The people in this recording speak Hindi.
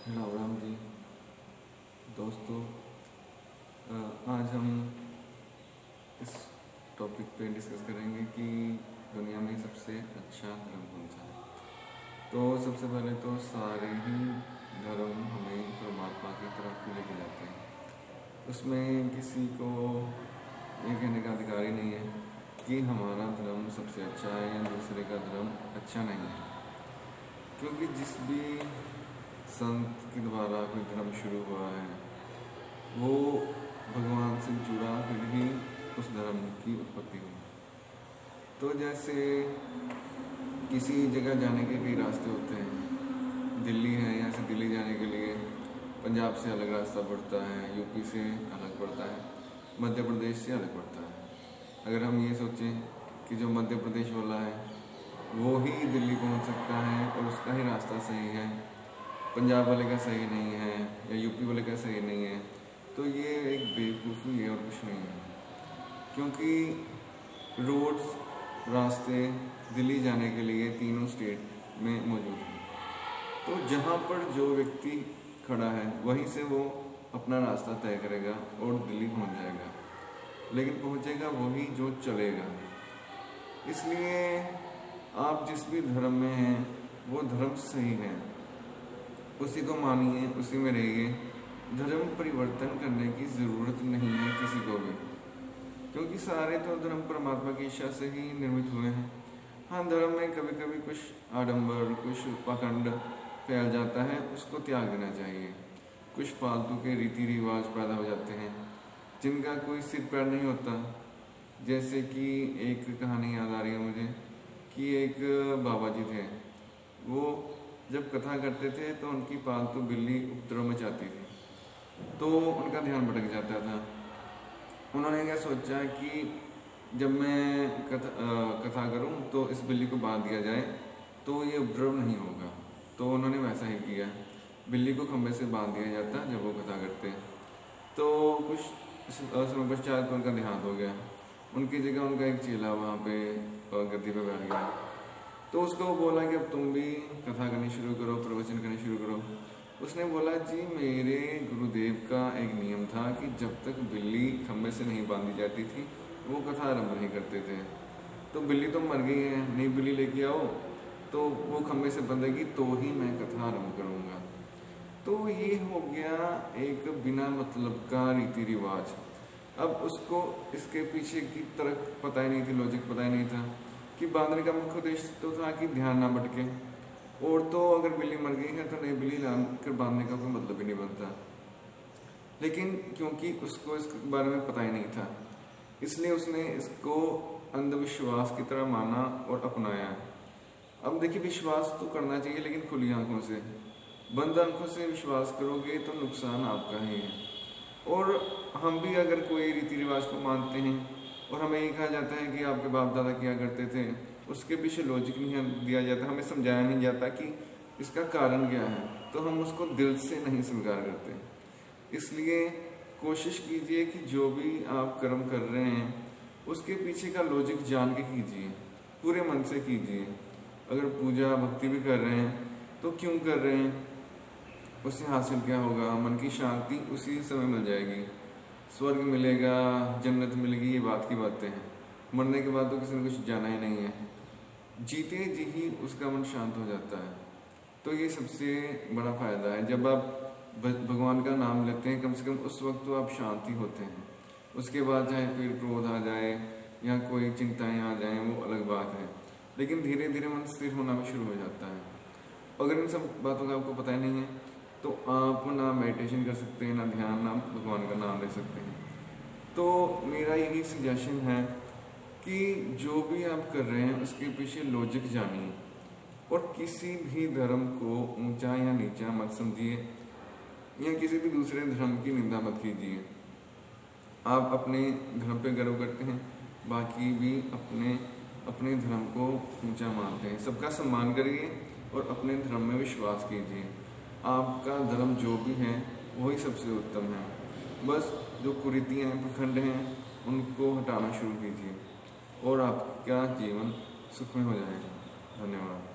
राम राम जी। दोस्तों, आज हम इस टॉपिक पे डिस्कस करेंगे कि दुनिया में सबसे अच्छा धर्म कौन सा है। तो सबसे पहले तो सारे ही धर्म हमें परमात्मा की तरफ ही लेके जाते हैं। उसमें किसी को ये कहने का अधिकार ही नहीं है कि हमारा धर्म सबसे अच्छा है या दूसरे का धर्म अच्छा नहीं है, क्योंकि जिस भी संत के द्वारा कोई धर्म शुरू हुआ है वो भगवान से जुड़ा, फिर ही उस धर्म की उत्पत्ति हुई। तो जैसे किसी जगह जाने के कई रास्ते होते हैं। दिल्ली है, यहाँ से दिल्ली जाने के लिए पंजाब से अलग रास्ता पड़ता है, यूपी से अलग पड़ता है, मध्य प्रदेश से अलग पड़ता है। अगर हम ये सोचें कि जो मध्य प्रदेश वाला है वो ही दिल्ली पहुँच सकता है और उसका ही रास्ता सही है, पंजाब वाले का सही नहीं है या यूपी वाले का सही नहीं है, तो ये एक बेवकूफ़ी है और कुछ नहीं है। क्योंकि रोड्स, रास्ते दिल्ली जाने के लिए तीनों स्टेट में मौजूद हैं। तो जहाँ पर जो व्यक्ति खड़ा है वहीं से वो अपना रास्ता तय करेगा और दिल्ली पहुँच जाएगा, लेकिन पहुँचेगा वही जो चलेगा। इसलिए आप जिस भी धर्म में हैं वो धर्म सही है, उसी को मानिए, उसी में रहिए। धर्म परिवर्तन करने की ज़रूरत नहीं है किसी को भी, क्योंकि सारे तो धर्म परमात्मा की इच्छा से ही निर्मित हुए हैं। हाँ, धर्म में कभी कभी कुछ आडंबर, कुछ पाखंड फैल जाता है, उसको त्याग देना चाहिए। कुछ फालतू के रीति रिवाज पैदा हो जाते हैं जिनका कोई सिर पैर नहीं होता। जैसे कि एक कहानी याद आ रही है मुझे कि एक बाबा जी थे, वो जब कथा करते थे तो उनकी पालतू बिल्ली उपद्रव मचाती थी, तो उनका ध्यान भटक जाता था। उन्होंने क्या सोचा कि जब मैं कथा करूं तो इस बिल्ली को बांध दिया जाए तो ये उपद्रव नहीं होगा। तो उन्होंने वैसा ही किया, बिल्ली को खंभे से बांध दिया जाता जब वो कथा करते। तो कुछ समय पश्चात उनका देहांत हो गया। उनकी जगह उनका एक चेला वहाँ पे गद्दी पे बैठ गया। तो उसको बोला कि अब तुम भी कथा करनी शुरू करो, प्रवचन करनी शुरू करो। उसने बोला, जी मेरे गुरुदेव का एक नियम था कि जब तक बिल्ली खंभे से नहीं बांधी जाती थी वो कथा आरंभ नहीं करते थे। तो बिल्ली तो मर गई है, नई बिल्ली लेके आओ तो वो खंभे से बंधेगी तो ही मैं कथा आरंभ करूँगा। तो ये हो गया एक बिना मतलब का रीति रिवाज। अब उसको इसके पीछे की तरफ पता ही नहीं थी, लॉजिक पता ही नहीं था कि बांधने का मुख्य उद्देश्य तो था कि ध्यान ना भटके, और तो अगर बिल्ली मर गई है तो नई बिल्ली लान कर बांधने का कोई मतलब ही नहीं बनता। लेकिन क्योंकि उसको इस बारे में पता ही नहीं था, इसलिए उसने इसको अंधविश्वास की तरह माना और अपनाया। अब देखिए, विश्वास तो करना चाहिए लेकिन खुली आंखों से। बंद आंखों से विश्वास करोगे तो नुकसान आपका ही है। और हम भी अगर कोई रीति रिवाज को मानते हैं और हमें ये कहा जाता है कि आपके बाप दादा किया करते थे, उसके पीछे लॉजिक नहीं दिया जाता, हमें समझाया नहीं जाता कि इसका कारण क्या है, तो हम उसको दिल से नहीं स्वीकार करते। इसलिए कोशिश कीजिए कि जो भी आप कर्म कर रहे हैं उसके पीछे का लॉजिक जान के कीजिए, पूरे मन से कीजिए। अगर पूजा भक्ति भी कर रहे हैं तो क्यों कर रहे हैं, उससे हासिल क्या होगा, मन की शांति उसी समय मिल जाएगी, स्वर्ग मिलेगा, जन्नत मिलेगी, ये बात की बातें हैं। मरने के बाद तो किसी ने कुछ जाना ही नहीं है, जीते जी ही उसका मन शांत हो जाता है। तो ये सबसे बड़ा फ़ायदा है। जब आप भगवान का नाम लेते हैं, कम से कम उस वक्त तो आप शांति होते हैं। उसके बाद चाहे फिर क्रोध आ जाए या कोई चिंताएं आ जाएं, वो अलग बात है, लेकिन धीरे धीरे मन स्थिर होना भी शुरू हो जाता है। अगर इन सब बातों का आपको पता ही नहीं है तो आप ना मेडिटेशन कर सकते हैं, ना ध्यान, ना भगवान का नाम ले सकते हैं। तो मेरा यही सजेशन है कि जो भी आप कर रहे हैं उसके पीछे लॉजिक जानिए और किसी भी धर्म को ऊंचा या नीचा मत समझिए या किसी भी दूसरे धर्म की निंदा मत कीजिए। आप अपने धर्म पे गर्व करते हैं, बाकी भी अपने अपने धर्म को ऊंचा मानते हैं। सबका सम्मान करिए और अपने धर्म में विश्वास कीजिए। आपका धर्म जो भी है वही सबसे उत्तम है। बस जो कुरीतियाँ हैं, पाखंड हैं, उनको हटाना शुरू कीजिए और आपका जीवन सुखमय हो जाएगा। धन्यवाद।